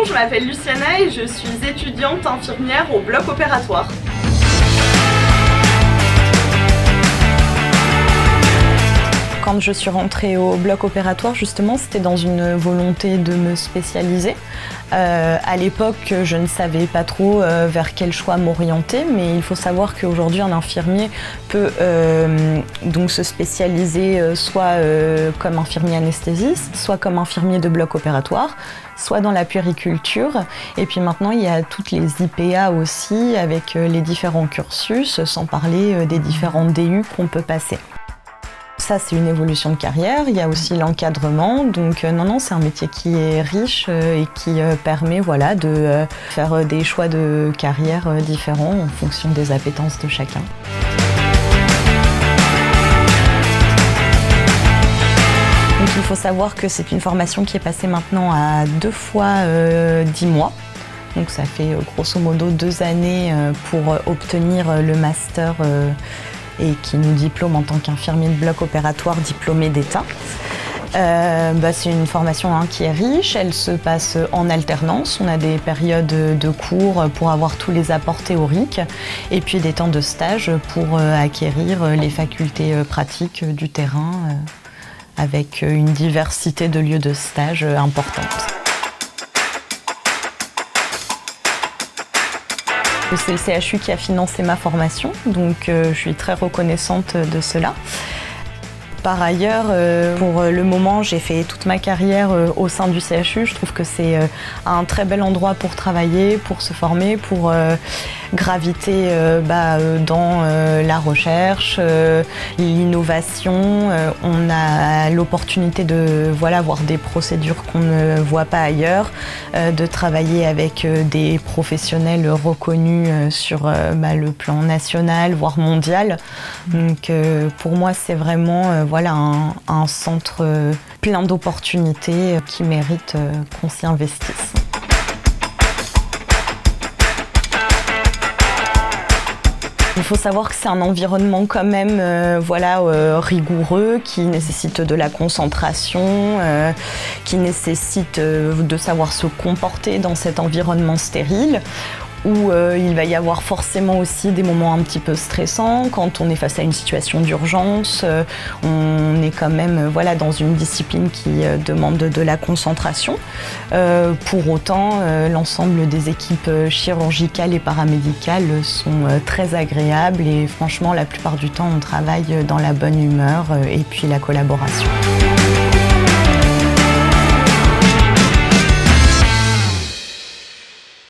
je m'appelle Luciana et je suis étudiante infirmière au bloc opératoire. Quand je suis rentrée au bloc opératoire, justement, c'était dans une volonté de me spécialiser. À l'époque, je ne savais pas trop vers quel choix m'orienter, mais il faut savoir qu'aujourd'hui, un infirmier peut donc se spécialiser soit comme infirmier anesthésiste, soit comme infirmier de bloc opératoire, soit dans la puériculture. Et puis maintenant, il y a toutes les IPA aussi, avec les différents cursus, sans parler des différents DU qu'on peut passer. Ça, c'est une évolution de carrière. Il y a aussi l'encadrement. Donc non, c'est un métier qui est riche et qui permet de faire des choix de carrière différents en fonction des appétences de chacun. Donc il faut savoir que c'est une formation qui est passée maintenant à 2 fois 10 mois. Donc ça fait grosso modo 2 années pour obtenir le master et qui nous diplôme en tant qu'infirmier de bloc opératoire diplômé d'État. C'est une formation qui est riche, elle se passe en alternance. On a des périodes de cours pour avoir tous les apports théoriques et puis des temps de stage pour acquérir les facultés pratiques du terrain avec une diversité de lieux de stage importante. C'est le CHU qui a financé ma formation, donc je suis très reconnaissante de cela. Par ailleurs, pour le moment, j'ai fait toute ma carrière au sein du CHU. Je trouve que c'est un très bel endroit pour travailler, pour se former, pour graviter dans la recherche, l'innovation. On a l'opportunité de voir des procédures qu'on ne voit pas ailleurs, de travailler avec des professionnels reconnus sur le plan national, voire mondial. Donc pour moi, c'est vraiment un centre plein d'opportunités qui mérite qu'on s'y investisse. Il faut savoir que c'est un environnement quand même rigoureux, qui nécessite de la concentration, qui nécessite de savoir se comporter dans cet environnement stérile, où il va y avoir forcément aussi des moments un petit peu stressants. Quand on est face à une situation d'urgence, on est quand même dans une discipline qui demande de la concentration. Pour autant, l'ensemble des équipes chirurgicales et paramédicales sont très agréables et franchement, la plupart du temps, on travaille dans la bonne humeur et puis la collaboration.